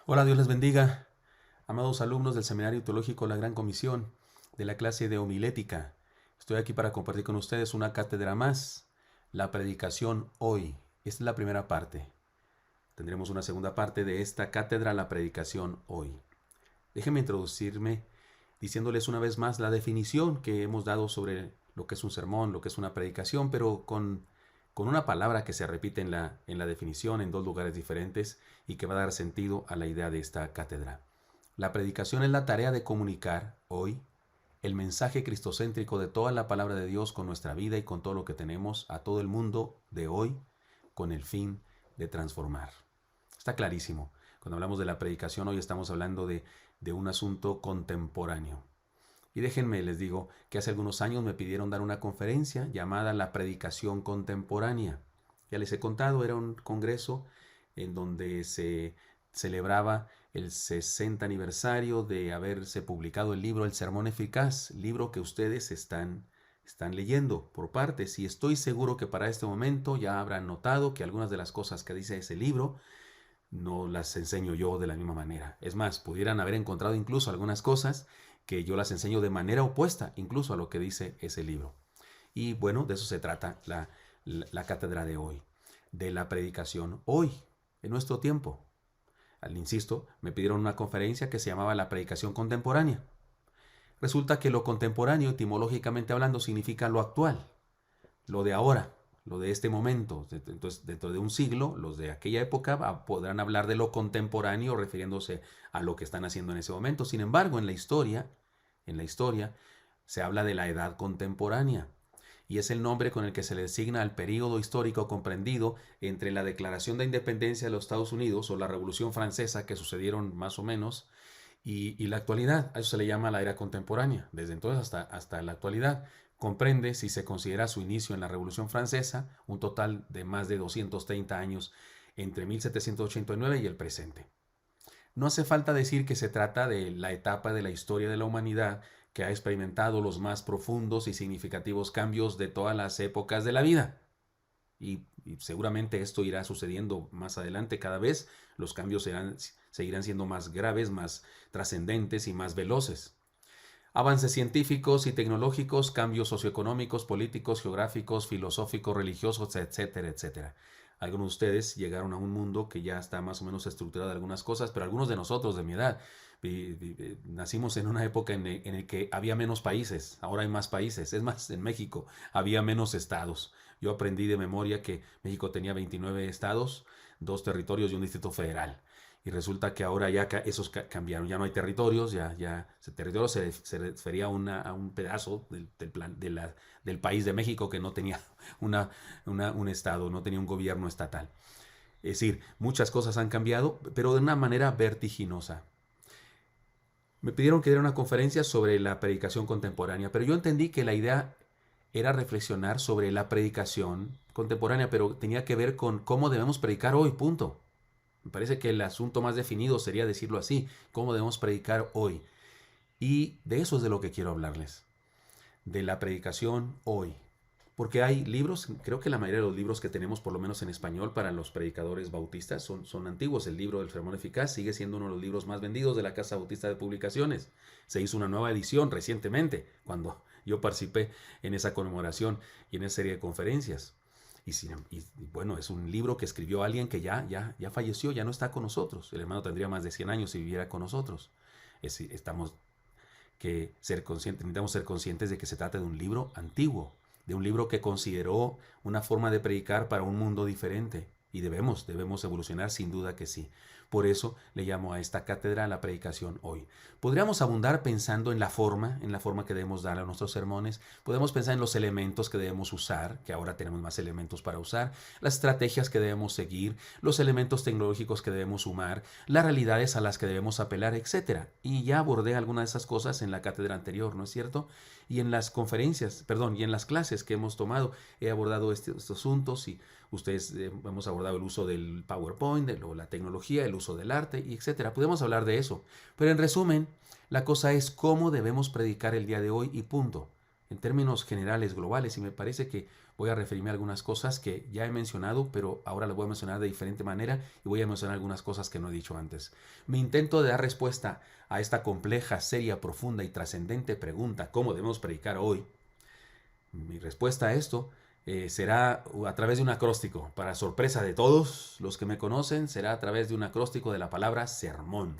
Hola, Dios les bendiga. Amados alumnos del Seminario Teológico La Gran Comisión, de la clase de homilética. Estoy aquí para compartir con ustedes una cátedra más, la predicación hoy. Esta es la primera parte. Tendremos una segunda parte de esta cátedra, la predicación hoy. Déjenme introducirme diciéndoles una vez más la definición que hemos dado sobre lo que es un sermón, lo que es una predicación, pero con una palabra que se repite en la definición en dos lugares diferentes y que va a dar sentido a la idea de esta cátedra. La predicación es la tarea de comunicar hoy el mensaje cristocéntrico de toda la palabra de Dios con nuestra vida y con todo lo que tenemos a todo el mundo de hoy con el fin de transformar. Está clarísimo. Cuando hablamos de la predicación hoy estamos hablando de un asunto contemporáneo. Y déjenme, les digo, que hace algunos años me pidieron dar una conferencia llamada La Predicación Contemporánea. Ya les he contado, era un congreso en donde se celebraba el 60 aniversario de haberse publicado el libro El Sermón Eficaz, libro que ustedes están leyendo por partes. Y estoy seguro que para este momento ya habrán notado que algunas de las cosas que dice ese libro no las enseño yo de la misma manera. Es más, pudieran haber encontrado incluso algunas cosas que yo las enseño de manera opuesta incluso a lo que dice ese libro. Y bueno, de eso se trata la cátedra de hoy, de la predicación hoy, en nuestro tiempo. Al insisto, me pidieron una conferencia que se llamaba la predicación contemporánea. Resulta que lo contemporáneo, etimológicamente hablando, significa lo actual, lo de ahora, lo de este momento. Entonces, dentro de un siglo, los de aquella época podrán hablar de lo contemporáneo refiriéndose a lo que están haciendo en ese momento. Sin embargo, en la historia se habla de la edad contemporánea y es el nombre con el que se le designa al período histórico comprendido entre la Declaración de Independencia de los Estados Unidos o la Revolución Francesa, que sucedieron más o menos, y la actualidad. A eso se le llama la era contemporánea, desde entonces hasta la actualidad. Comprende, si se considera su inicio en la Revolución Francesa, un total de más de 230 años entre 1789 y el presente. No hace falta decir que se trata de la etapa de la historia de la humanidad que ha experimentado los más profundos y significativos cambios de todas las épocas de la vida. Y seguramente esto irá sucediendo más adelante. Cada vez los cambios seguirán siendo más graves, más trascendentes y más veloces. Avances científicos y tecnológicos, cambios socioeconómicos, políticos, geográficos, filosóficos, religiosos, etcétera, etcétera. Algunos de ustedes llegaron a un mundo que ya está más o menos estructurado de algunas cosas, pero algunos de nosotros de mi edad nacimos en una época en el que había menos países, ahora hay más países. Es más, en México había menos estados. Yo aprendí de memoria que México tenía 29 estados, 2 territorios y un distrito federal. Y resulta que ahora ya esos cambiaron, ya no hay territorios, ya ese territorio se refería a un pedazo del país de México que no tenía un estado, no tenía un gobierno estatal. Es decir, muchas cosas han cambiado, pero de una manera vertiginosa. Me pidieron que diera una conferencia sobre la predicación contemporánea, pero yo entendí que la idea era reflexionar sobre la predicación contemporánea, pero tenía que ver con cómo debemos predicar hoy, punto. Me parece que el asunto más definido sería decirlo así, cómo debemos predicar hoy. Y de eso es de lo que quiero hablarles, de la predicación hoy. Porque hay libros, creo que la mayoría de los libros que tenemos, por lo menos en español, para los predicadores bautistas, son antiguos. El libro del Sermón Eficaz sigue siendo uno de los libros más vendidos de la Casa Bautista de Publicaciones. Se hizo una nueva edición recientemente, cuando yo participé en esa conmemoración y en esa serie de conferencias. Y bueno, es un libro que escribió alguien que ya falleció, ya no está con nosotros. El hermano tendría más de 100 años si viviera con nosotros. Necesitamos ser conscientes de que se trata de un libro antiguo, de un libro que consideró una forma de predicar para un mundo diferente. Y debemos evolucionar, sin duda que sí. Por eso le llamo a esta cátedra la predicación hoy. Podríamos abundar pensando en la forma que debemos dar a nuestros sermones. Podemos pensar en los elementos que debemos usar, que ahora tenemos más elementos para usar, las estrategias que debemos seguir, los elementos tecnológicos que debemos sumar, las realidades a las que debemos apelar, etc. Y ya abordé algunas de esas cosas en la cátedra anterior, ¿no es cierto? Y en las conferencias, y en las clases que hemos tomado, he abordado estos asuntos y ustedes hemos abordado el uso del PowerPoint, la tecnología, el uso del arte, etcétera. Podemos hablar de eso. Pero en resumen, la cosa es cómo debemos predicar el día de hoy y punto. en términos generales, globales, y me parece que voy a referirme a algunas cosas que ya he mencionado, pero ahora las voy a mencionar de diferente manera y voy a mencionar algunas cosas que no he dicho antes. Mi intento de dar respuesta a esta compleja, seria, profunda y trascendente pregunta, ¿cómo debemos predicar hoy? Mi respuesta a esto será a través de un acróstico. Para sorpresa de todos los que me conocen, será a través de un acróstico de la palabra sermón.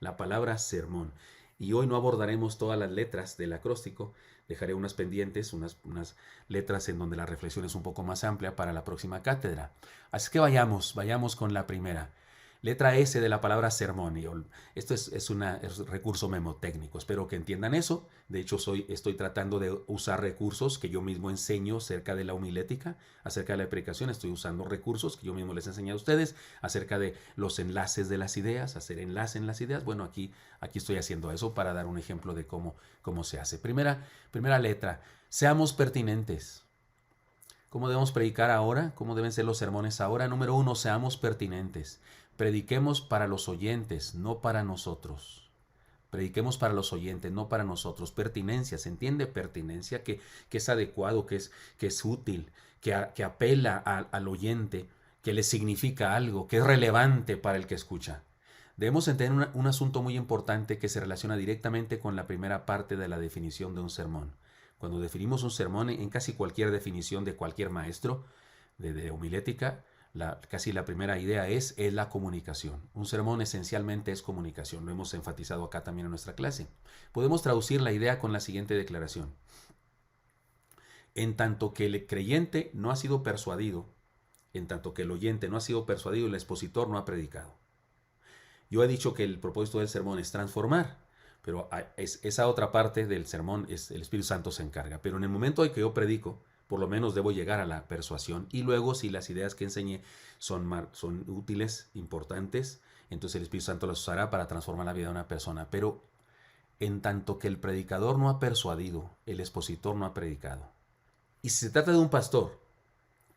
La palabra sermón. Y hoy no abordaremos todas las letras del acróstico. Dejaré unas pendientes, unas letras en donde la reflexión es un poco más amplia para la próxima cátedra. Así que vayamos con la primera. Letra S de la palabra sermón. Esto es un recurso memotécnico. Espero que entiendan eso. De hecho, estoy tratando de usar recursos que yo mismo enseño acerca de la homilética, acerca de la predicación. Estoy usando recursos que yo mismo les enseñé a ustedes acerca de los enlaces de las ideas, hacer enlace en las ideas. Bueno, aquí estoy haciendo eso para dar un ejemplo de cómo se hace. Primera letra. Seamos pertinentes. ¿Cómo debemos predicar ahora? ¿Cómo deben ser los sermones ahora? Número 1, seamos pertinentes. Prediquemos para los oyentes, no para nosotros. Prediquemos para los oyentes, no para nosotros. Pertinencia, ¿se entiende? Pertinencia, que es adecuado, que es útil, que apela al oyente, que le significa algo, que es relevante para el que escucha. Debemos entender un asunto muy importante que se relaciona directamente con la primera parte de la definición de un sermón. Cuando definimos un sermón, en casi cualquier definición de cualquier maestro de homilética, casi la primera idea es la comunicación. Un sermón esencialmente es comunicación. Lo hemos enfatizado acá también en nuestra clase. Podemos traducir la idea con la siguiente declaración. En tanto que el creyente no ha sido persuadido, en tanto que el oyente no ha sido persuadido, el expositor no ha predicado. Yo he dicho que el propósito del sermón es transformar, pero esa otra parte del sermón es el Espíritu Santo se encarga. Pero en el momento en que yo predico, por lo menos debo llegar a la persuasión. Y luego, si las ideas que enseñé son útiles, importantes, entonces el Espíritu Santo las usará para transformar la vida de una persona. Pero en tanto que el predicador no ha persuadido, el expositor no ha predicado. Y si se trata de un pastor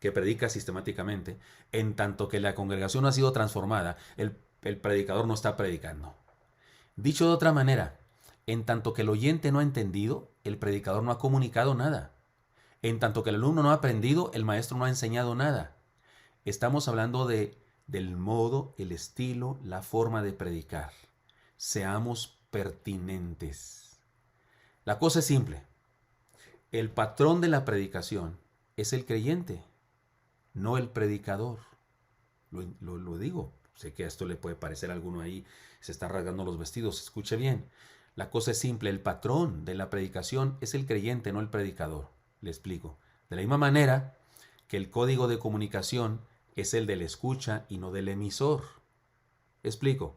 que predica sistemáticamente, en tanto que la congregación no ha sido transformada, el predicador no está predicando. Dicho de otra manera, en tanto que el oyente no ha entendido, el predicador no ha comunicado nada. En tanto que el alumno no ha aprendido, el maestro no ha enseñado nada. Estamos hablando del modo, el estilo, la forma de predicar. Seamos pertinentes. La cosa es simple. El patrón de la predicación es el creyente, no el predicador. Lo digo. Sé que a esto le puede parecer a alguno ahí, se está rasgando los vestidos. Escuche bien. La cosa es simple. El patrón de la predicación es el creyente, no el predicador. Le explico. De la misma manera que el código de comunicación es el del escucha y no del emisor. Explico.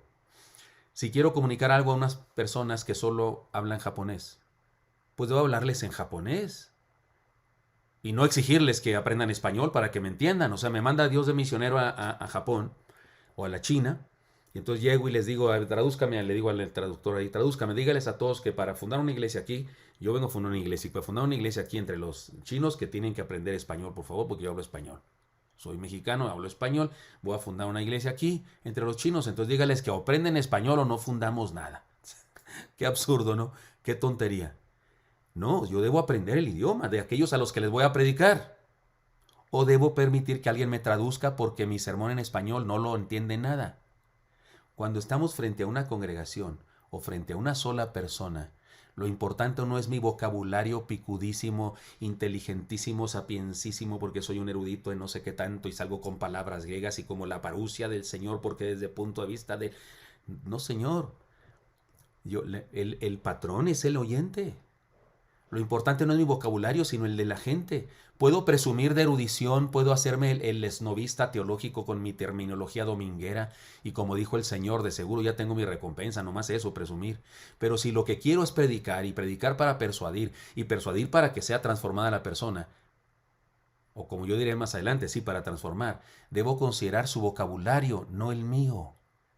Si quiero comunicar algo a unas personas que solo hablan japonés, pues debo hablarles en japonés y no exigirles que aprendan español para que me entiendan. O sea, me manda Dios de misionero a Japón o a la China, y entonces llego y les digo, tradúzcame, le digo al traductor ahí, tradúzcame, dígales a todos que para fundar una iglesia aquí, yo vengo a fundar una iglesia, y para fundar una iglesia aquí entre los chinos que tienen que aprender español, por favor, porque yo hablo español. Soy mexicano, hablo español, voy a fundar una iglesia aquí entre los chinos, entonces dígales que o aprenden español o no fundamos nada. Qué absurdo, ¿no? Qué tontería. No, yo debo aprender el idioma de aquellos a los que les voy a predicar. ¿O debo permitir que alguien me traduzca porque mi sermón en español no lo entiende nada? Cuando estamos frente a una congregación o frente a una sola persona, lo importante no es mi vocabulario picudísimo, inteligentísimo, sapiencísimo, porque soy un erudito en no sé qué tanto y salgo con palabras griegas y como la parucia del Señor, porque desde el punto de vista de... No, Señor. El patrón es el oyente. Lo importante no es mi vocabulario, sino el de la gente. Puedo presumir de erudición, puedo hacerme el esnovista teológico con mi terminología dominguera y como dijo el Señor, de seguro ya tengo mi recompensa, nomás eso, presumir. Pero si lo que quiero es predicar y predicar para persuadir y persuadir para que sea transformada la persona, o como yo diré más adelante, sí, para transformar, debo considerar su vocabulario, no el mío.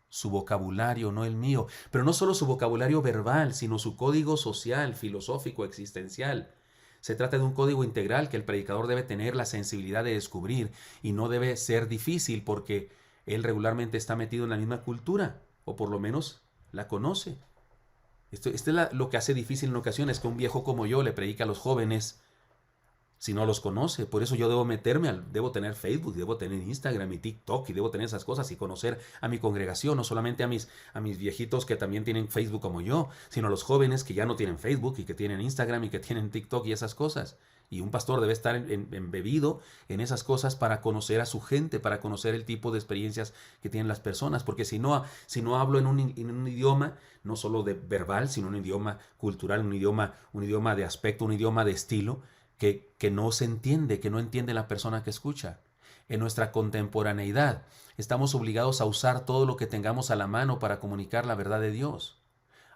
Su vocabulario, no el mío. Pero no solo su vocabulario verbal, sino su código social, filosófico, existencial. Se trata de un código integral que el predicador debe tener la sensibilidad de descubrir y no debe ser difícil porque él regularmente está metido en la misma cultura, o por lo menos la conoce. Esto es lo que hace difícil en ocasiones que un viejo como yo le predique a los jóvenes si no los conoce. Por eso yo debo debo tener Facebook, debo tener Instagram y TikTok y debo tener esas cosas y conocer a mi congregación, no solamente a mis viejitos que también tienen Facebook como yo, sino a los jóvenes que ya no tienen Facebook y que tienen Instagram y que tienen TikTok y esas cosas. Y un pastor debe estar embebido en esas cosas para conocer a su gente, para conocer el tipo de experiencias que tienen las personas. Porque si no hablo en un idioma, no solo de verbal, sino un idioma cultural, un idioma de aspecto, un idioma de estilo, que no se entiende, que no entiende la persona que escucha. En nuestra contemporaneidad estamos obligados a usar todo lo que tengamos a la mano para comunicar la verdad de Dios.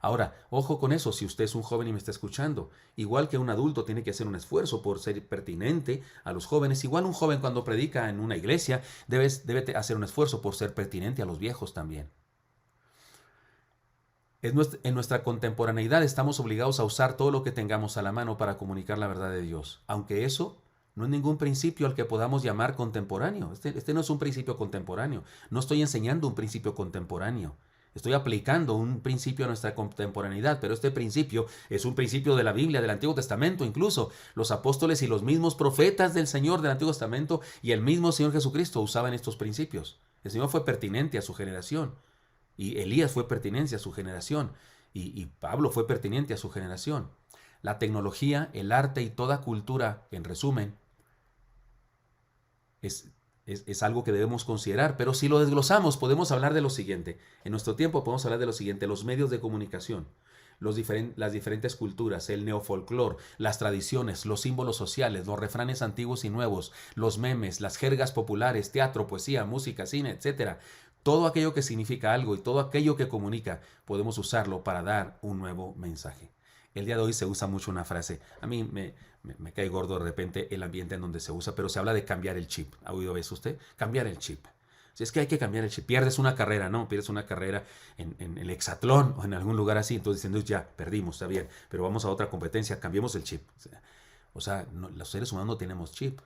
Ahora, ojo con eso, si usted es un joven y me está escuchando, igual que un adulto tiene que hacer un esfuerzo por ser pertinente a los jóvenes, igual un joven cuando predica en una iglesia debe hacer un esfuerzo por ser pertinente a los viejos también. En nuestra contemporaneidad estamos obligados a usar todo lo que tengamos a la mano para comunicar la verdad de Dios, aunque eso no es ningún principio al que podamos llamar contemporáneo. Este no es un principio contemporáneo, no estoy enseñando un principio contemporáneo. Estoy aplicando un principio a nuestra contemporaneidad, pero este principio es un principio de la Biblia, del Antiguo Testamento. Incluso los apóstoles y los mismos profetas del Señor del Antiguo Testamento y el mismo Señor Jesucristo usaban estos principios. El Señor fue pertinente a su generación. Y Elías fue pertinente a su generación. Y Pablo fue pertinente a su generación. La tecnología, el arte y toda cultura, en resumen, es algo que debemos considerar, pero si lo desglosamos podemos hablar de lo siguiente. En nuestro tiempo podemos hablar de lo siguiente: los medios de comunicación, las diferentes culturas, el neofolclor, las tradiciones, los símbolos sociales, los refranes antiguos y nuevos, los memes, las jergas populares, teatro, poesía, música, cine, etc. Todo aquello que significa algo y todo aquello que comunica, podemos usarlo para dar un nuevo mensaje. El día de hoy se usa mucho una frase. A mí me cae gordo de repente el ambiente en donde se usa, pero se habla de cambiar el chip. ¿Ha oído eso usted? Cambiar el chip. Si es que hay que cambiar el chip. Pierdes una carrera, ¿no? Pierdes una carrera en el hexatlón o en algún lugar así. Entonces diciendo, ya, perdimos, está bien, pero vamos a otra competencia, cambiemos el chip. O sea, no, los seres humanos no tenemos chip.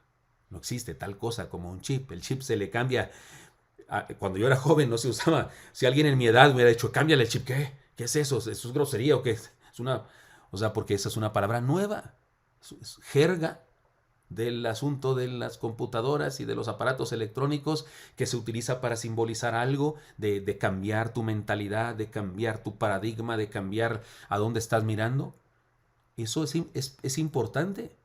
No existe tal cosa como un chip. El chip se le cambia. Cuando yo era joven no se usaba. Si alguien en mi edad me hubiera dicho, cámbiale el chip, ¿qué? ¿Qué es eso? ¿Eso es grosería o qué? Es una... O sea, porque esa es una palabra nueva. Es jerga del asunto de las computadoras y de los aparatos electrónicos que se utiliza para simbolizar algo, de cambiar tu mentalidad, de cambiar tu paradigma, de cambiar a dónde estás mirando. Eso es importante.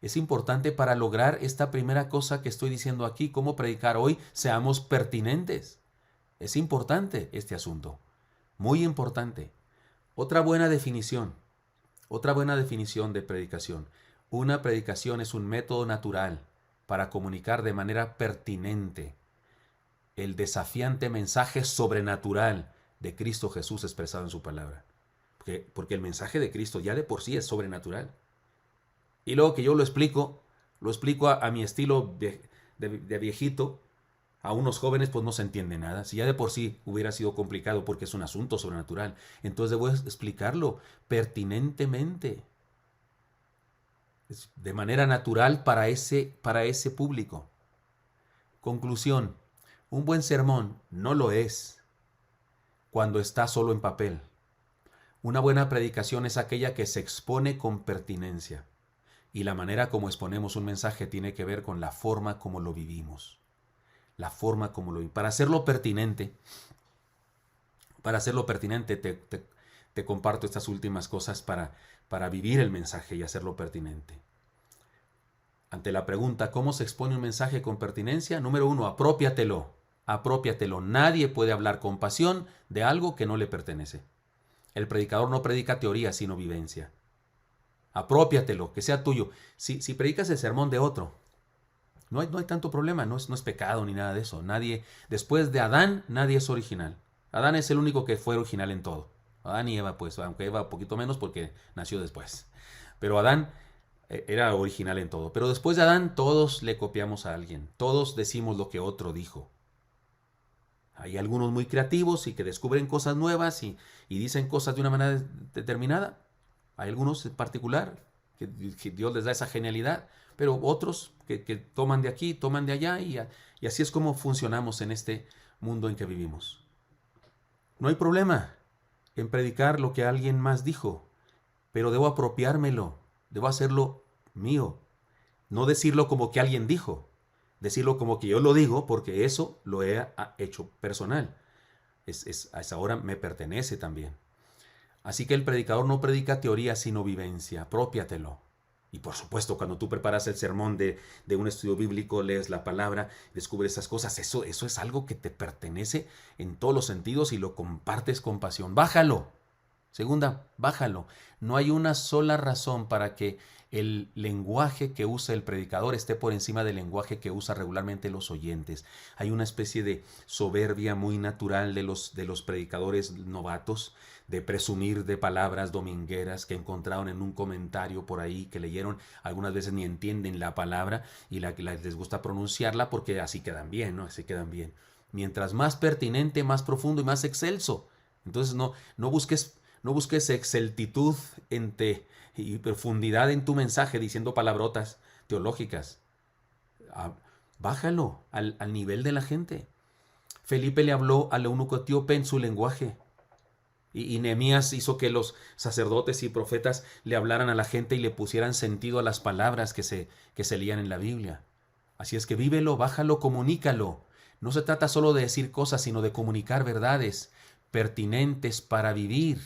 Es importante para lograr esta primera cosa que estoy diciendo aquí, cómo predicar hoy, seamos pertinentes. Es importante este asunto, muy importante. Otra buena definición de predicación. Una predicación es un método natural para comunicar de manera pertinente el desafiante mensaje sobrenatural de Cristo Jesús expresado en su palabra. Porque el mensaje de Cristo ya de por sí es sobrenatural. Y luego que yo lo explico a mi estilo de viejito, a unos jóvenes pues no se entiende nada. Si ya de por sí hubiera sido complicado porque es un asunto sobrenatural, entonces debo explicarlo pertinentemente, de manera natural para ese público. Conclusión: un buen sermón no lo es cuando está solo en papel. Una buena predicación es aquella que se expone con pertinencia. Y la manera como exponemos un mensaje tiene que ver con la forma como lo vivimos. La forma como lo vivimos. Para hacerlo pertinente, te comparto estas últimas cosas para vivir el mensaje y hacerlo pertinente. Ante la pregunta, ¿cómo se expone un mensaje con pertinencia? Número 1, apropiatelo. Apropiatelo. Nadie puede hablar con pasión de algo que no le pertenece. El predicador no predica teoría, sino vivencia. Apropiatelo, que sea tuyo. Si predicas el sermón de otro, no hay tanto problema, no es pecado ni nada de eso. Después de Adán, nadie es original. Adán es el único que fue original en todo. Adán y Eva, pues, aunque Eva un poquito menos porque nació después. Pero Adán era original en todo. Pero después de Adán, todos le copiamos a alguien. Todos decimos lo que otro dijo. Hay algunos muy creativos y que descubren cosas nuevas y dicen cosas de una manera determinada. Hay algunos en particular que Dios les da esa genialidad, pero otros que toman de aquí, toman de allá y así es como funcionamos en este mundo en que vivimos. No hay problema. en predicar lo que alguien más dijo, pero debo apropiármelo, debo hacerlo mío, no decirlo como que alguien dijo, decirlo como que yo lo digo porque eso lo he hecho personal. A esa hora me pertenece también. Así que el predicador no predica teoría sino vivencia, apropiatelo. Y por supuesto, cuando tú preparas el sermón de un estudio bíblico, lees la palabra, descubres esas cosas, eso es algo que te pertenece en todos los sentidos y lo compartes con pasión. Bájalo. Segunda, bájalo. No hay una sola razón para que el lenguaje que usa el predicador esté por encima del lenguaje que usa regularmente los oyentes. Hay una especie de soberbia muy natural de los predicadores novatos, de presumir de palabras domingueras que encontraron en un comentario por ahí, que leyeron, algunas veces ni entienden la palabra y les gusta pronunciarla porque así quedan bien, ¿no? Así quedan bien. Mientras más pertinente, más profundo y más excelso. Entonces no busques exceltitud y profundidad en tu mensaje diciendo palabrotas teológicas. Bájalo al nivel de la gente. Felipe le habló al eunuco etíope en su lenguaje. Y Nehemías hizo que los sacerdotes y profetas le hablaran a la gente y le pusieran sentido a las palabras que se leían en la Biblia. Así es que vívelo, bájalo, comunícalo. No se trata solo de decir cosas, sino de comunicar verdades pertinentes para vivir.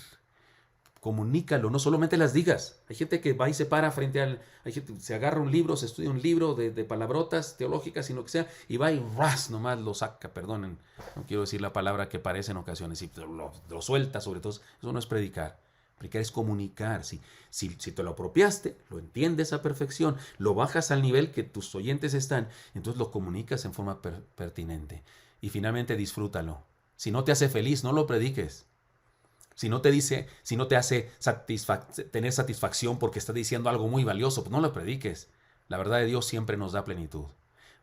Comunícalo, no solamente las digas. Hay gente que va y se para frente hay gente se agarra un libro, se estudia un libro de palabrotas teológicas y lo que sea, y va y ras, nomás lo saca, perdonen, no quiero decir la palabra que parece en ocasiones, y lo suelta sobre todo. Eso no es predicar. Predicar es comunicar. Si te lo apropiaste, lo entiendes a perfección, lo bajas al nivel que tus oyentes están, entonces lo comunicas en forma pertinente. Y finalmente disfrútalo. Si no te hace feliz, no lo prediques. Si no te hace tener satisfacción porque está diciendo algo muy valioso, pues no lo prediques. La verdad de Dios siempre nos da plenitud.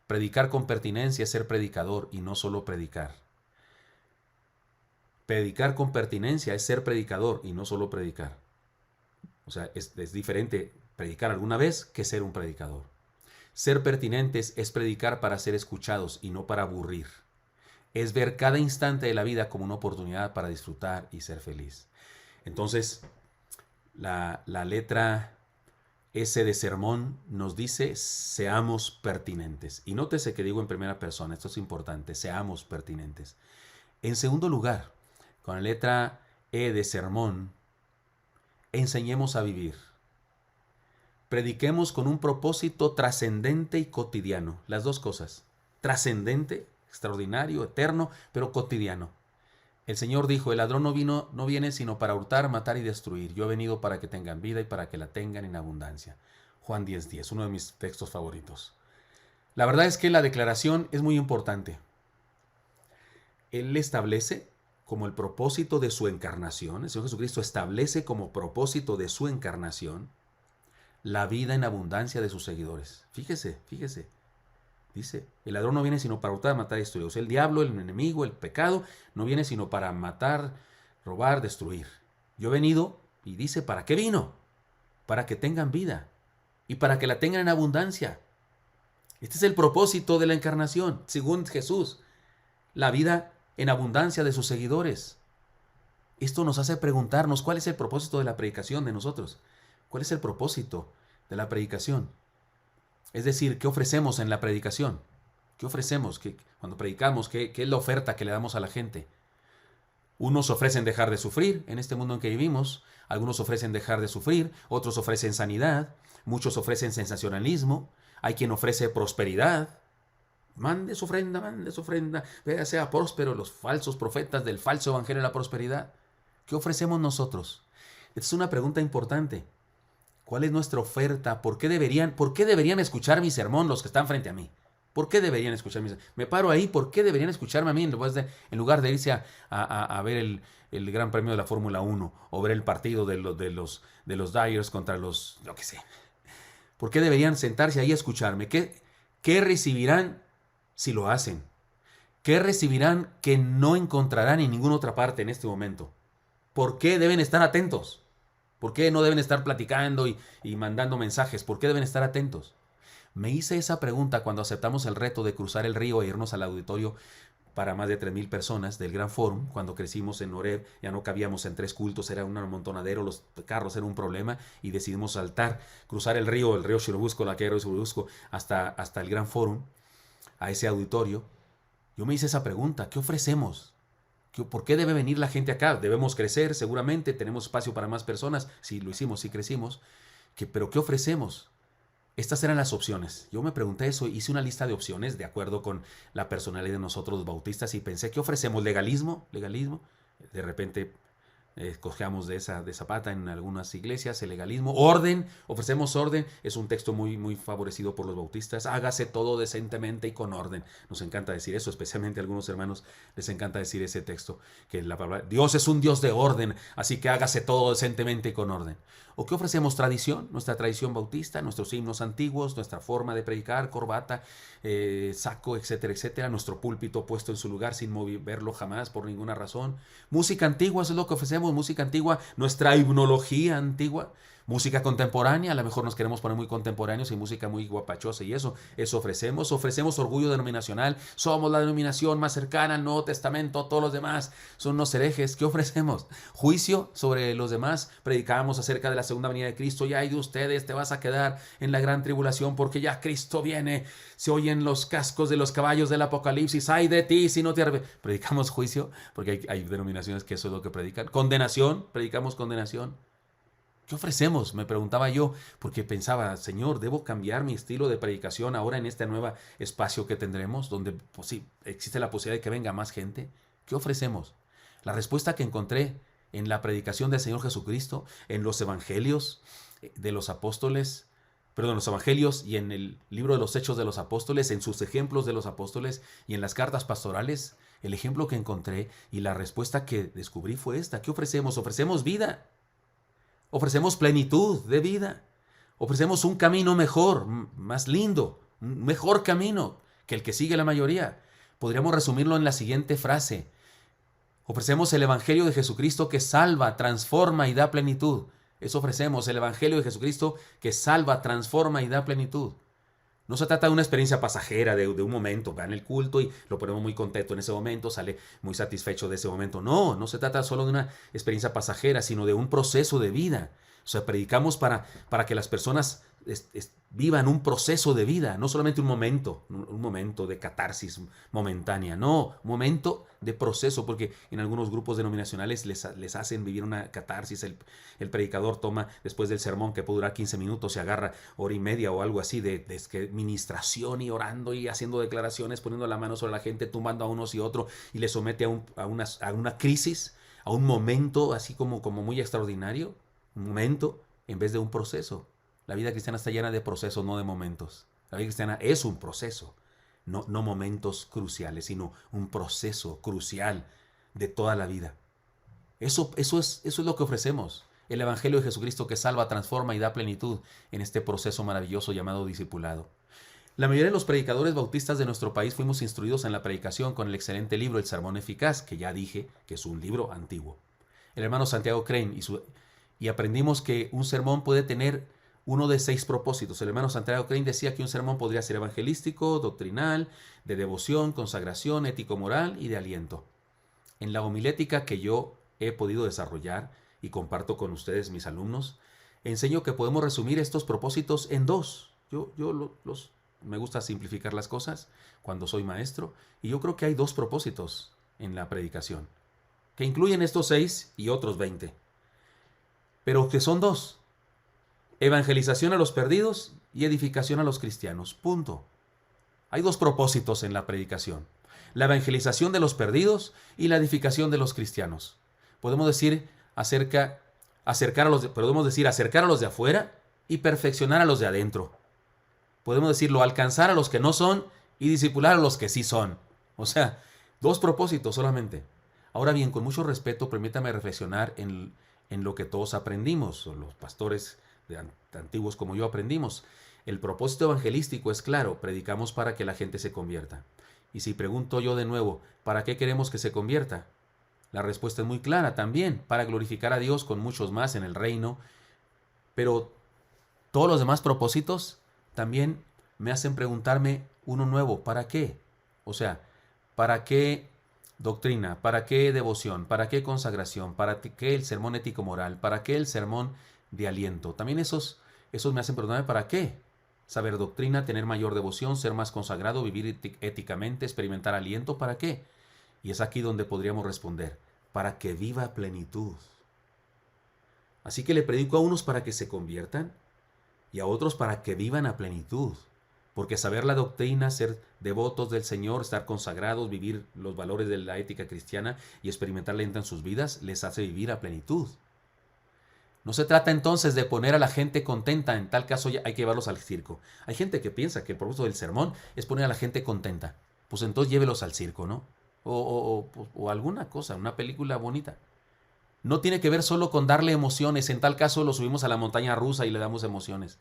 Predicar con pertinencia es ser predicador y no solo predicar. Predicar con pertinencia es ser predicador y no solo predicar. O sea, es diferente predicar alguna vez que ser un predicador. Ser pertinentes es predicar para ser escuchados y no para aburrir. Es ver cada instante de la vida como una oportunidad para disfrutar y ser feliz. Entonces, la letra S de sermón nos dice, seamos pertinentes. Y nótese que digo en primera persona, esto es importante, seamos pertinentes. En segundo lugar, con la letra E de sermón, enseñemos a vivir. Prediquemos con un propósito trascendente y cotidiano. Las dos cosas. Trascendente, extraordinario, eterno, pero cotidiano. El Señor dijo, el ladrón no viene sino para hurtar, matar y destruir. Yo he venido para que tengan vida y para que la tengan en abundancia. Juan 10:10, uno de mis textos favoritos. La verdad es que la declaración es muy importante. Él establece como el propósito de su encarnación, el Señor Jesucristo establece como propósito de su encarnación la vida en abundancia de sus seguidores. Fíjese. Dice, el ladrón no viene sino para hurtar, matar y destruir. O sea, el diablo, el enemigo, el pecado, no viene sino para matar, robar, destruir. Yo he venido, y dice, ¿para qué vino? Para que tengan vida y para que la tengan en abundancia. Este es el propósito de la encarnación, según Jesús. La vida en abundancia de sus seguidores. Esto nos hace preguntarnos, ¿cuál es el propósito de la predicación de nosotros? ¿Cuál es el propósito de la predicación? Es decir, ¿qué ofrecemos en la predicación? ¿Qué ofrecemos? Cuando predicamos, ¿qué es la oferta que le damos a la gente? Unos ofrecen dejar de sufrir en este mundo en que vivimos, algunos ofrecen dejar de sufrir, otros ofrecen sanidad, muchos ofrecen sensacionalismo, hay quien ofrece prosperidad. Mande su ofrenda, sea próspero, los falsos profetas del falso evangelio de la prosperidad. ¿Qué ofrecemos nosotros? Esta es una pregunta importante. ¿Cuál es nuestra oferta? ¿Por qué deberían escuchar mi sermón los que están frente a mí? ¿Por qué deberían escuchar mi sermón? Me paro ahí, ¿por qué deberían escucharme a mí en lugar de irse a ver el Gran Premio de la Fórmula 1 o ver el partido de los Dyers contra los, yo qué sé? ¿Por qué deberían sentarse ahí a escucharme? ¿Qué recibirán si lo hacen? ¿Qué recibirán que no encontrarán en ninguna otra parte en este momento? ¿Por qué deben estar atentos? ¿Por qué no deben estar platicando y mandando mensajes? ¿Por qué deben estar atentos? Me hice esa pregunta cuando aceptamos el reto de cruzar el río e irnos al auditorio para más de 3,000 personas del Gran Fórum. Cuando crecimos en Oreb ya no cabíamos en 3 cultos, era un amontonadero, los carros eran un problema y decidimos saltar, cruzar el río Churubusco, la que era Churubusco, hasta el Gran Fórum, a ese auditorio. Yo me hice esa pregunta, ¿qué ofrecemos? ¿Por qué debe venir la gente acá? Debemos crecer, seguramente, tenemos espacio para más personas, si lo hicimos, si crecimos, pero ¿qué ofrecemos? Estas eran las opciones. Yo me pregunté eso, hice una lista de opciones de acuerdo con la personalidad de nosotros los bautistas y pensé, ¿qué ofrecemos? ¿Legalismo? ¿Legalismo? De repente cojeamos de esa pata en algunas iglesias, el legalismo. Orden, ofrecemos orden. Es un texto muy favorecido por los bautistas. Hágase todo decentemente y con orden. Nos encanta decir eso, especialmente a algunos hermanos les encanta decir ese texto, que la palabra, Dios es un Dios de orden, así que hágase todo decentemente y con orden. ¿O qué ofrecemos? Tradición, nuestra tradición bautista, nuestros himnos antiguos, nuestra forma de predicar, corbata, saco, etcétera, etcétera, nuestro púlpito puesto en su lugar sin moverlo jamás por ninguna razón. Música antigua, eso es lo que ofrecemos, música antigua, nuestra himnología antigua. Música contemporánea, a lo mejor nos queremos poner muy contemporáneos y música muy guapachosa y eso ofrecemos. Ofrecemos orgullo denominacional, somos la denominación más cercana al Nuevo Testamento, todos los demás son unos herejes. ¿Qué ofrecemos? Juicio sobre los demás, predicamos acerca de la segunda venida de Cristo, y ay de ustedes, te vas a quedar en la gran tribulación porque ya Cristo viene, se oyen los cascos de los caballos del Apocalipsis, ay de ti si no te arrepientes. Predicamos juicio, porque hay denominaciones que eso es lo que predican. Condenación, predicamos condenación. ¿Qué ofrecemos? Me preguntaba yo, porque pensaba, Señor, ¿debo cambiar mi estilo de predicación ahora en este nuevo espacio que tendremos, donde pues, sí, existe la posibilidad de que venga más gente? ¿Qué ofrecemos? La respuesta que encontré en la predicación del Señor Jesucristo, en los evangelios de los apóstoles, los evangelios y en el libro de los Hechos de los Apóstoles, en sus ejemplos de los apóstoles y en las cartas pastorales, el ejemplo que encontré y la respuesta que descubrí fue esta. ¿Qué ofrecemos? Ofrecemos vida. Ofrecemos plenitud de vida. Ofrecemos un camino mejor, más lindo, un mejor camino que el que sigue la mayoría. Podríamos resumirlo en la siguiente frase. Ofrecemos el Evangelio de Jesucristo que salva, transforma y da plenitud. Eso ofrecemos, el Evangelio de Jesucristo que salva, transforma y da plenitud. No se trata de una experiencia pasajera, de un momento, vean el culto y lo ponemos muy contento en ese momento, sale muy satisfecho de ese momento. No se trata solo de una experiencia pasajera, sino de un proceso de vida. O sea, predicamos para que las personas vivan un proceso de vida, no solamente un momento de catarsis momentánea, no, un momento de proceso, porque en algunos grupos denominacionales les hacen vivir una catarsis. El predicador toma, después del sermón que puede durar 15 minutos, se agarra hora y media o algo así de ministración y orando y haciendo declaraciones, poniendo la mano sobre la gente, tumbando a unos y otros y le somete a una crisis, a un momento así como muy extraordinario, un momento en vez de un proceso. La vida cristiana está llena de procesos, no de momentos. La vida cristiana es un proceso, no momentos cruciales, sino un proceso crucial de toda la vida. Eso es lo que ofrecemos. El Evangelio de Jesucristo que salva, transforma y da plenitud en este proceso maravilloso llamado discipulado. La mayoría de los predicadores bautistas de nuestro país fuimos instruidos en la predicación con el excelente libro El Sermón Eficaz, que ya dije que es un libro antiguo. El hermano Santiago Crane y aprendimos que un sermón puede tener uno de 6 propósitos. El hermano Santiago Crane decía que un sermón podría ser evangelístico, doctrinal, de devoción, consagración, ético-moral y de aliento. En la homilética que yo he podido desarrollar y comparto con ustedes, mis alumnos, enseño que podemos resumir estos propósitos en 2. Me gusta simplificar las cosas cuando soy maestro, y yo creo que hay 2 propósitos en la predicación, que incluyen estos 6 y otros 20. Pero que son 2. Evangelización a los perdidos y edificación a los cristianos. Punto. Hay 2 propósitos en la predicación. La evangelización de los perdidos y la edificación de los cristianos. Podemos decir acercar a los de afuera y perfeccionar a los de adentro. Podemos decirlo, alcanzar a los que no son y discipular a los que sí son. O sea, 2 propósitos solamente. Ahora bien, con mucho respeto, permítame reflexionar en lo que todos aprendimos, o los pastores de antiguos como yo aprendimos. El propósito evangelístico es claro, predicamos para que la gente se convierta. Y si pregunto yo de nuevo, ¿para qué queremos que se convierta? La respuesta es muy clara también, para glorificar a Dios con muchos más en el reino. Pero todos los demás propósitos también me hacen preguntarme uno nuevo, ¿para qué? O sea, ¿Para qué doctrina? ¿Para qué devoción? ¿Para qué consagración? ¿Para qué el sermón ético-moral? ¿Para qué el sermón de aliento? También esos me hacen preguntarme ¿para qué? Saber doctrina, tener mayor devoción, ser más consagrado, vivir éticamente, experimentar aliento, ¿para qué? Y es aquí donde podríamos responder, para que viva a plenitud. Así que le predico a unos para que se conviertan y a otros para que vivan a plenitud. Porque saber la doctrina, ser devotos del Señor, estar consagrados, vivir los valores de la ética cristiana y experimentar aliento en sus vidas, les hace vivir a plenitud. No se trata entonces de poner a la gente contenta, en tal caso hay que llevarlos al circo. Hay gente que piensa que el propósito del sermón es poner a la gente contenta. Pues entonces llévelos al circo, ¿no? O alguna cosa, una película bonita. No tiene que ver solo con darle emociones, en tal caso lo subimos a la montaña rusa y le damos emociones.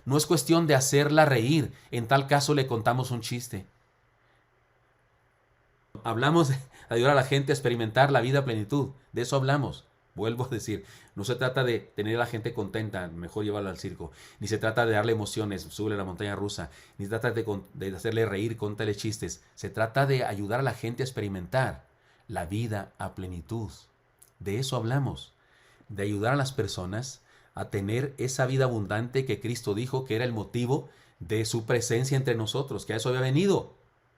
No es cuestión de hacerla reír, en tal caso le contamos un chiste. Hablamos de ayudar a la gente a experimentar la vida a plenitud, de eso hablamos. Vuelvo a decir, no se trata de tener a la gente contenta, mejor llevarla al circo, ni se trata de darle emociones, súbele a la montaña rusa, ni se trata de hacerle reír, contarle chistes. Se trata de ayudar a la gente a experimentar la vida a plenitud. De eso hablamos, de ayudar a las personas a tener esa vida abundante que Cristo dijo que era el motivo de su presencia entre nosotros, que a eso había venido,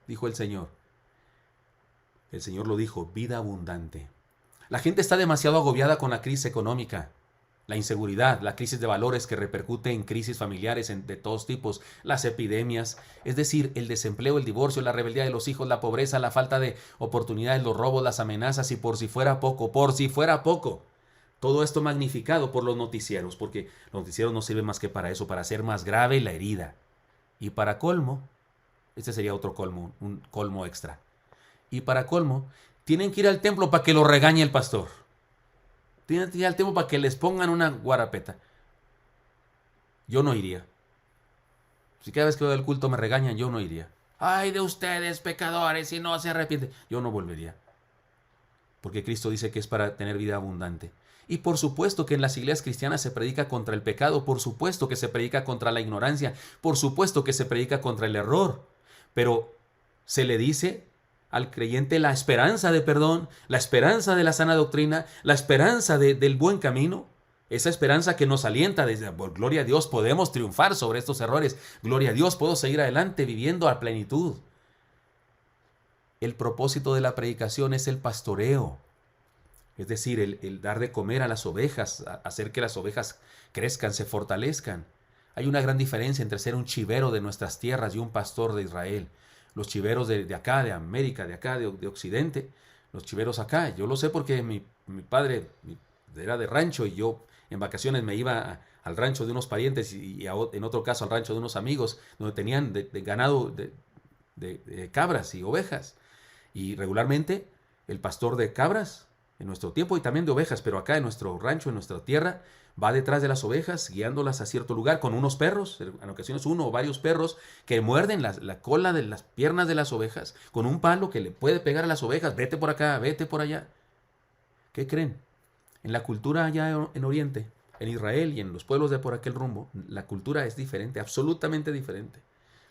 dijo el Señor. El Señor lo dijo, vida abundante. La gente está demasiado agobiada con la crisis económica, la inseguridad, la crisis de valores que repercute en crisis familiares de todos tipos, las epidemias, es decir, el desempleo, el divorcio, la rebeldía de los hijos, la pobreza, la falta de oportunidades, los robos, las amenazas y por si fuera poco, todo esto magnificado por los noticieros, porque los noticieros no sirven más que para eso, para hacer más grave la herida. Y para colmo, este sería otro colmo, un colmo extra. Y para colmo, tienen que ir al templo para que lo regañe el pastor. Tienen que ir al templo para que les pongan una guarapeta. Yo no iría. Si cada vez que voy al culto me regañan, yo no iría. ¡Ay de ustedes, pecadores, si no se arrepienten! Yo no volvería. Porque Cristo dice que es para tener vida abundante. Y por supuesto que en las iglesias cristianas se predica contra el pecado, por supuesto que se predica contra la ignorancia, por supuesto que se predica contra el error. Pero se le dice al creyente la esperanza de perdón, la esperanza de la sana doctrina, la esperanza del buen camino, esa esperanza que nos alienta desde, por gloria a Dios, podemos triunfar sobre estos errores, gloria a Dios, puedo seguir adelante viviendo a plenitud. El propósito de la predicación es el pastoreo, es decir, el dar de comer a las ovejas, hacer que las ovejas crezcan, se fortalezcan. Hay una gran diferencia entre ser un chivero de nuestras tierras y un pastor de Israel. Los chiveros de acá, de América, de acá, de Occidente, los chiveros acá. Yo lo sé porque mi padre era de rancho y yo en vacaciones me iba al rancho de unos parientes y en otro caso al rancho de unos amigos donde tenían de ganado de cabras y ovejas. Y regularmente el pastor de cabras en nuestro tiempo y también de ovejas, pero acá en nuestro rancho, en nuestra tierra, va detrás de las ovejas, guiándolas a cierto lugar con unos perros, en ocasiones uno o varios perros, que muerden la cola de las piernas de las ovejas, con un palo que le puede pegar a las ovejas, vete por acá, vete por allá. ¿Qué creen? En la cultura allá en Oriente, en Israel y en los pueblos de por aquel rumbo, la cultura es diferente, absolutamente diferente.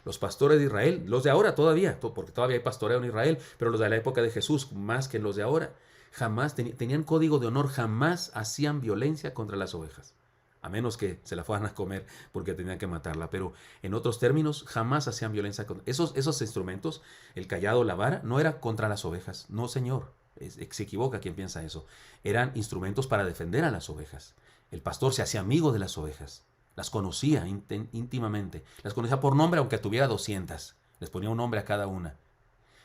Los pastores de Israel, los de ahora todavía, porque todavía hay pastoreo en Israel, pero los de la época de Jesús, más que los de ahora, jamás tenían código de honor, jamás hacían violencia contra las ovejas, a menos que se la fueran a comer porque tenían que matarla, pero en otros términos jamás hacían violencia contra esos instrumentos, el cayado, la vara, no era contra las ovejas, no señor, se equivoca quien piensa eso, eran instrumentos para defender a las ovejas. El pastor se hacía amigo de las ovejas, las conocía íntimamente, las conocía por nombre aunque tuviera 200, les ponía un nombre a cada una.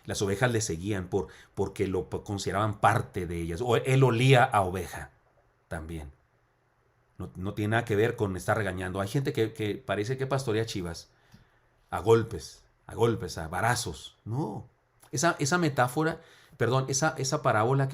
Las ovejas le seguían porque lo consideraban parte de ellas. O él olía a oveja también. No tiene nada que ver con estar regañando. Hay gente que parece que pastorea chivas a golpes, a varazos. No. Esa metáfora Perdón, esa parábola,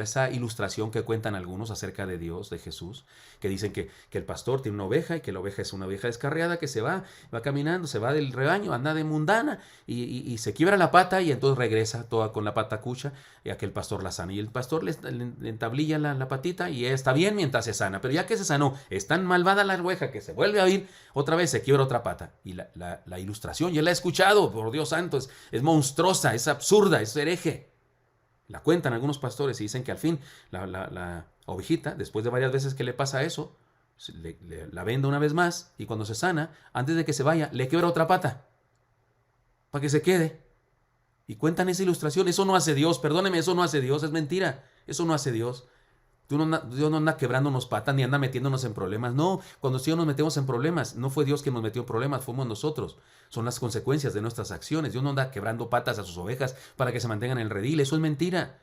esa ilustración que cuentan algunos acerca de Dios, de Jesús, que dicen que el pastor tiene una oveja y que la oveja es una oveja descarriada que va caminando, se va del rebaño, anda de mundana y se quiebra la pata y entonces regresa toda con la pata cucha y aquel pastor la sana. Y el pastor le entablilla la patita y ella está bien mientras se sana, pero ya que se sanó, es tan malvada la oveja que se vuelve a ir, otra vez se quiebra otra pata. Y la ilustración, yo la he escuchado, por Dios santo, es monstruosa, es absurda, es hereje. La cuentan algunos pastores y dicen que al fin la ovejita, después de varias veces que le pasa eso, la vende una vez más y cuando se sana, antes de que se vaya, le quiebra otra pata para que se quede. Y cuentan esa ilustración. Eso no hace Dios, perdóneme, eso no hace Dios, es mentira. Eso no hace Dios. Dios no anda quebrándonos patas ni anda metiéndonos en problemas. No, cuando Dios nos metemos en problemas, no fue Dios quien nos metió en problemas, fuimos nosotros. Son las consecuencias de nuestras acciones. Dios no anda quebrando patas a sus ovejas para que se mantengan en el redil. Eso es mentira.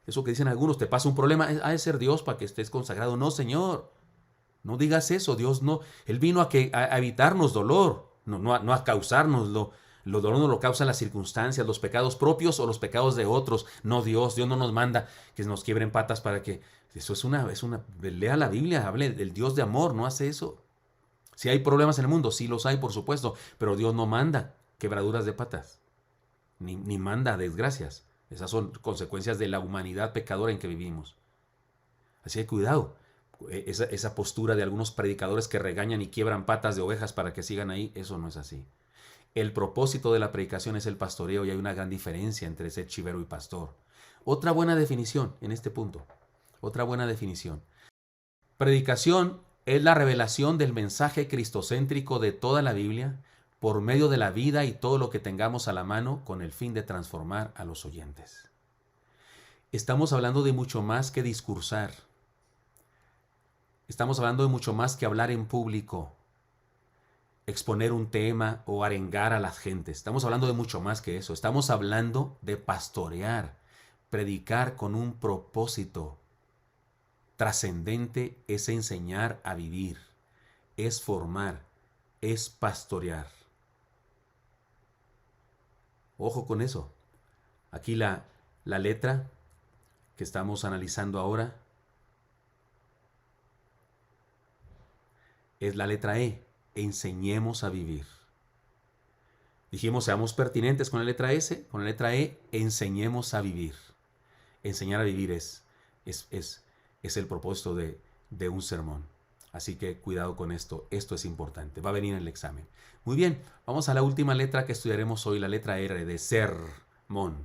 Eso que dicen algunos, te pasa un problema, ha de ser Dios para que estés consagrado. No, Señor. No digas eso. Dios no. Él vino a evitarnos dolor, no a causárnoslo. Lo dolor no lo causan las circunstancias, los pecados propios o los pecados de otros. No Dios. Dios no nos manda que nos quiebren patas para que... Eso es una... Lea la Biblia, hable del Dios de amor, no hace eso. Si hay problemas en el mundo, sí los hay, por supuesto, pero Dios no manda quebraduras de patas, ni manda desgracias. Esas son consecuencias de la humanidad pecadora en que vivimos. Así que cuidado. Esa postura de algunos predicadores que regañan y quiebran patas de ovejas para que sigan ahí, eso no es así. El propósito de la predicación es el pastoreo y hay una gran diferencia entre ser chivero y pastor. Otra buena definición en este punto. Otra buena definición. Predicación es la revelación del mensaje cristocéntrico de toda la Biblia por medio de la vida y todo lo que tengamos a la mano con el fin de transformar a los oyentes. Estamos hablando de mucho más que discursar. Estamos hablando de mucho más que hablar en público, exponer un tema o arengar a las gentes. Estamos hablando de mucho más que eso. Estamos hablando de pastorear, predicar con un propósito trascendente. Es enseñar a vivir, es formar, es pastorear. Ojo con eso. Aquí la letra que estamos analizando ahora es la letra E. Enseñemos a vivir. Dijimos, seamos pertinentes con la letra S, con la letra E, enseñemos a vivir. Enseñar a vivir es el propósito de un sermón. Así que cuidado con esto es importante, va a venir en el examen. Muy bien, vamos a la última letra que estudiaremos hoy, la letra R de sermón.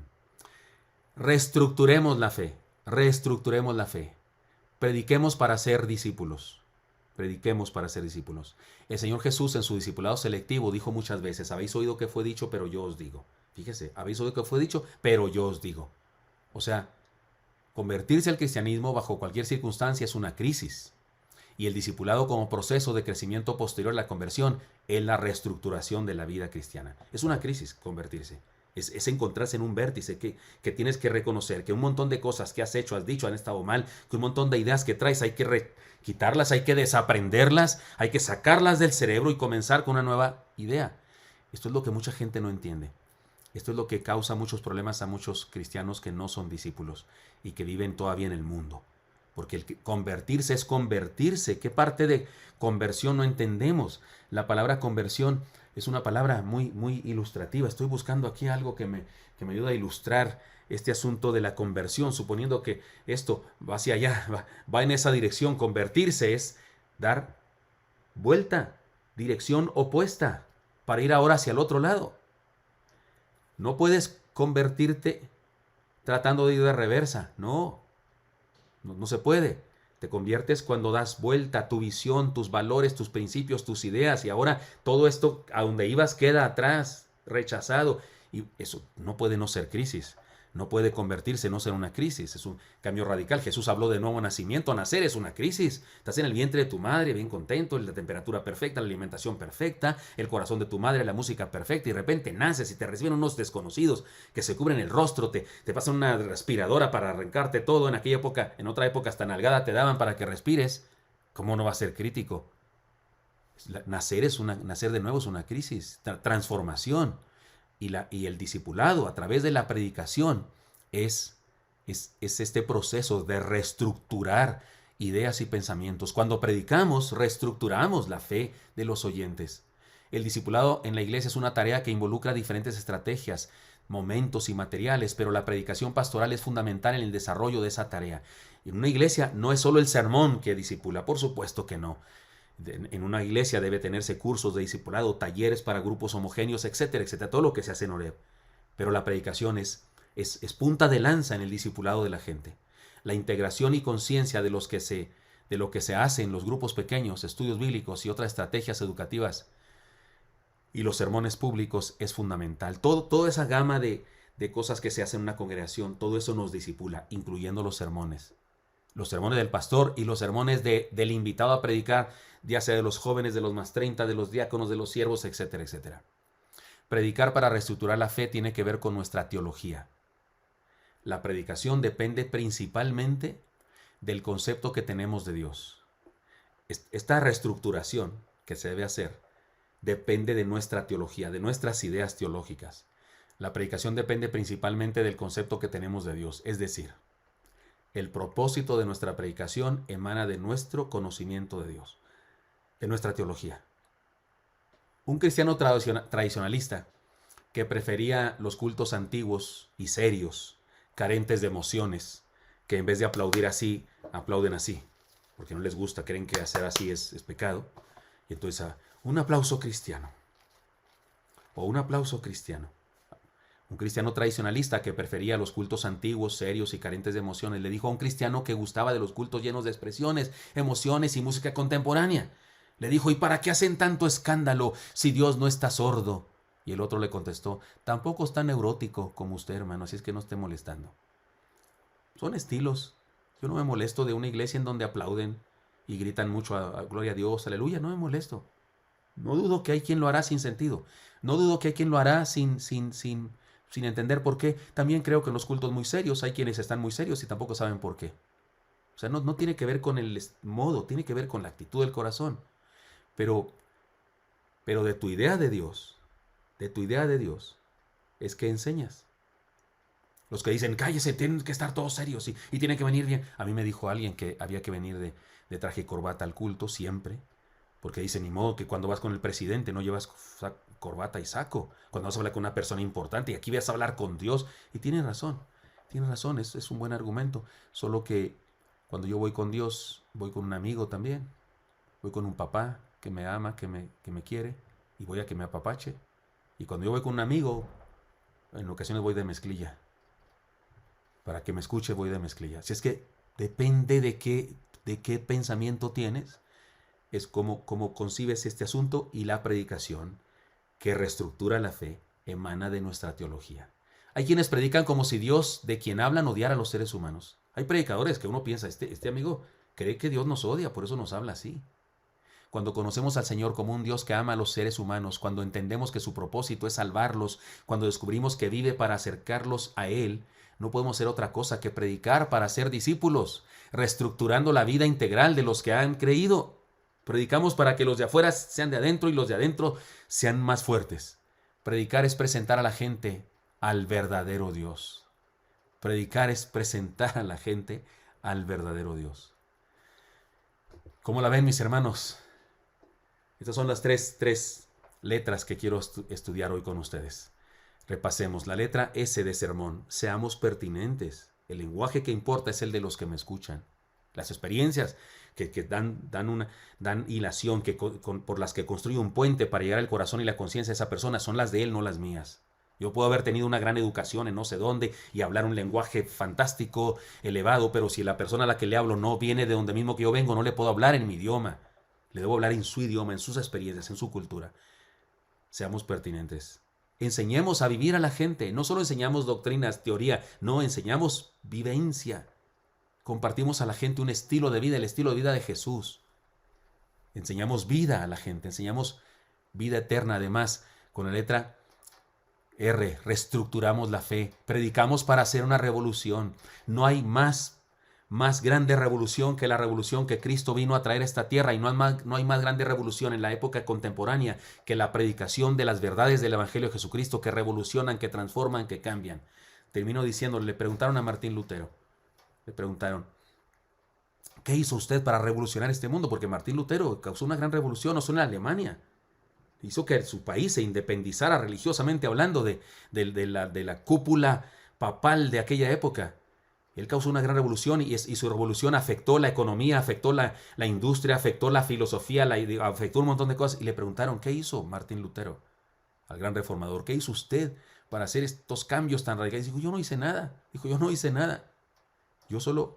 Reestructuremos la fe, prediquemos para ser discípulos. Prediquemos para ser discípulos. El Señor Jesús en su discipulado selectivo dijo muchas veces, habéis oído que fue dicho, pero yo os digo. Fíjese, habéis oído que fue dicho, pero yo os digo. O sea, convertirse al cristianismo bajo cualquier circunstancia es una crisis. Y el discipulado como proceso de crecimiento posterior a la conversión es la reestructuración de la vida cristiana. Es una crisis convertirse. Es encontrarse en un vértice que tienes que reconocer que un montón de cosas que has hecho, has dicho, han estado mal, que un montón de ideas que traes hay que quitarlas, hay que desaprenderlas, hay que sacarlas del cerebro y comenzar con una nueva idea. Esto es lo que mucha gente no entiende. Esto es lo que causa muchos problemas a muchos cristianos que no son discípulos y que viven todavía en el mundo. Porque convertirse es convertirse. ¿Qué parte de conversión no entendemos? La palabra conversión es una palabra muy, muy ilustrativa. Estoy buscando aquí algo que me ayuda a ilustrar este asunto de la conversión, suponiendo que esto va hacia allá, va en esa dirección. Convertirse es dar vuelta, dirección opuesta, para ir ahora hacia el otro lado. No puedes convertirte tratando de ir de reversa, no se puede. Te conviertes cuando das vuelta a tu visión, tus valores, tus principios, tus ideas, y ahora todo esto a donde ibas queda atrás, rechazado. Y eso no puede no ser crisis. No puede convertirse, no ser una crisis. Es un cambio radical. Jesús habló de nuevo nacimiento. Nacer es una crisis. Estás en el vientre de tu madre, bien contento, la temperatura perfecta, la alimentación perfecta, el corazón de tu madre, la música perfecta, y de repente naces y te reciben unos desconocidos que se cubren el rostro, te pasan una respiradora para arrancarte todo. En otra época hasta nalgada te daban para que respires. ¿Cómo no va a ser crítico? Nacer de nuevo es una crisis, transformación. Y el discipulado a través de la predicación es este proceso de reestructurar ideas y pensamientos. Cuando predicamos, reestructuramos la fe de los oyentes. El discipulado en la iglesia es una tarea que involucra diferentes estrategias, momentos y materiales, pero la predicación pastoral es fundamental en el desarrollo de esa tarea. En una iglesia no es solo el sermón que discipula, por supuesto que no. En una iglesia debe tenerse cursos de discipulado, talleres para grupos homogéneos, etcétera, etcétera, todo lo que se hace en Oreb. Pero la predicación es punta de lanza en el discipulado de la gente. La integración y conciencia de lo que se hace en los grupos pequeños, estudios bíblicos y otras estrategias educativas y los sermones públicos es fundamental. Toda esa gama de cosas que se hacen en una congregación, todo eso nos discipula, incluyendo los sermones. Los sermones del pastor y los sermones del invitado a predicar, ya sea de los jóvenes, de los más 30, de los diáconos, de los siervos, etcétera, etcétera. Predicar para reestructurar la fe tiene que ver con nuestra teología. La predicación depende principalmente del concepto que tenemos de Dios. Esta reestructuración que se debe hacer depende de nuestra teología, de nuestras ideas teológicas. La predicación depende principalmente del concepto que tenemos de Dios, es decir, el propósito de nuestra predicación emana de nuestro conocimiento de Dios, de nuestra teología. Un cristiano tradicionalista que prefería los cultos antiguos y serios, carentes de emociones, que en vez de aplaudir así, aplauden así, porque no les gusta, creen que hacer así es pecado. Y entonces, un aplauso cristiano. O un aplauso cristiano. Un cristiano tradicionalista que prefería los cultos antiguos, serios y carentes de emociones, le dijo a un cristiano que gustaba de los cultos llenos de expresiones, emociones y música contemporánea. Le dijo, ¿y para qué hacen tanto escándalo si Dios no está sordo? Y el otro le contestó, tampoco es tan neurótico como usted, hermano, así es que no esté molestando. Son estilos. Yo no me molesto de una iglesia en donde aplauden y gritan mucho a gloria a Dios, aleluya, no me molesto. No dudo que hay quien lo hará sin sentido. No dudo que hay quien lo hará sin entender por qué. También creo que en los cultos muy serios hay quienes están muy serios y tampoco saben por qué. O sea, no tiene que ver con el modo, tiene que ver con la actitud del corazón. Pero de tu idea de Dios, es que enseñas. Los que dicen, cállese, tienen que estar todos serios y tienen que venir bien. A mí me dijo alguien que había que venir de traje y corbata al culto siempre, porque dice, ni modo que cuando vas con el presidente no llevas corbata y saco, cuando vas a hablar con una persona importante y aquí vas a hablar con Dios. Y tiene razón, es un buen argumento, solo que cuando yo voy con Dios, voy con un amigo también, voy con un papá que me ama, que me quiere y voy a que me apapache. Y cuando yo voy con un amigo, en ocasiones voy de mezclilla. Para que me escuche voy de mezclilla. Si es que depende de qué pensamiento tienes, es como concibes este asunto, y la predicación que reestructura la fe emana de nuestra teología. Hay quienes predican como si Dios, de quien hablan, odiara a los seres humanos. Hay predicadores que uno piensa, este amigo cree que Dios nos odia, por eso nos habla así. Cuando conocemos al Señor como un Dios que ama a los seres humanos, cuando entendemos que su propósito es salvarlos, cuando descubrimos que vive para acercarlos a Él, no podemos hacer otra cosa que predicar para ser discípulos, reestructurando la vida integral de los que han creído. Predicamos para que los de afuera sean de adentro y los de adentro sean más fuertes. Predicar es presentar a la gente al verdadero Dios. Predicar es presentar a la gente al verdadero Dios. ¿Cómo la ven, mis hermanos? Estas son las tres letras que quiero estudiar hoy con ustedes. Repasemos. La letra S de sermón. Seamos pertinentes. El lenguaje que importa es el de los que me escuchan. Las experiencias que dan hilación, por las que construyo un puente para llegar al corazón y la conciencia de esa persona, son las de él, no las mías. Yo puedo haber tenido una gran educación en no sé dónde y hablar un lenguaje fantástico, elevado, pero si la persona a la que le hablo no viene de donde mismo que yo vengo, no le puedo hablar en mi idioma. Le debo hablar en su idioma, en sus experiencias, en su cultura. Seamos pertinentes. Enseñemos a vivir a la gente. No solo enseñamos doctrinas, teoría, no, enseñamos vivencia. Compartimos a la gente un estilo de vida, el estilo de vida de Jesús. Enseñamos vida a la gente, enseñamos vida eterna. Además, con la letra R, reestructuramos la fe. Predicamos para hacer una revolución. No hay más grande revolución que la revolución que Cristo vino a traer a esta tierra, y no hay más grande revolución en la época contemporánea que la predicación de las verdades del Evangelio de Jesucristo, que revolucionan, que transforman, que cambian. terminó diciendo, le preguntaron a Martín Lutero, le preguntaron, ¿qué hizo usted para revolucionar este mundo? Porque Martín Lutero causó una gran revolución, no solo en Alemania. Hizo que su país se independizara religiosamente hablando de la cúpula papal de aquella época. Él causó una gran revolución y su revolución afectó la economía, afectó la industria, afectó la filosofía, afectó un montón de cosas. Y le preguntaron, ¿qué hizo Martín Lutero? Al gran reformador, ¿qué hizo usted para hacer estos cambios tan radicales? Dijo, yo no hice nada. Dijo, yo no hice nada. Yo solo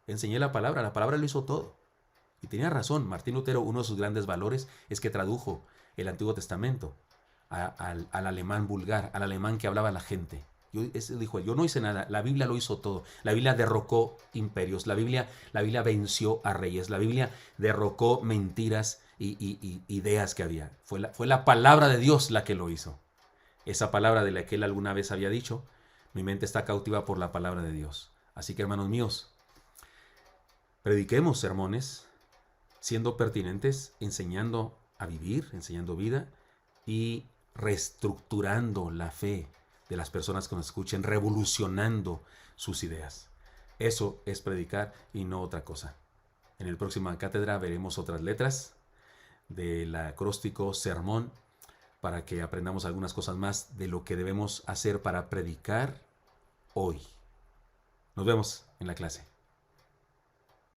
enseñé la palabra lo hizo todo. Y tenía razón, Martín Lutero, uno de sus grandes valores es que tradujo el Antiguo Testamento al alemán vulgar, al alemán que hablaba la gente. Dijo, yo no hice nada, la Biblia lo hizo todo. La Biblia derrocó imperios, la Biblia venció a reyes, la Biblia derrocó mentiras y ideas que había. Fue la palabra de Dios la que lo hizo. Esa palabra de la que él alguna vez había dicho, mi mente está cautiva por la palabra de Dios. Así que, hermanos míos, prediquemos sermones siendo pertinentes, enseñando a vivir, enseñando vida y reestructurando la fe de las personas que nos escuchen, revolucionando sus ideas. Eso es predicar y no otra cosa. En el próximo cátedra veremos otras letras del acróstico sermón para que aprendamos algunas cosas más de lo que debemos hacer para predicar hoy. Nos vemos en la clase.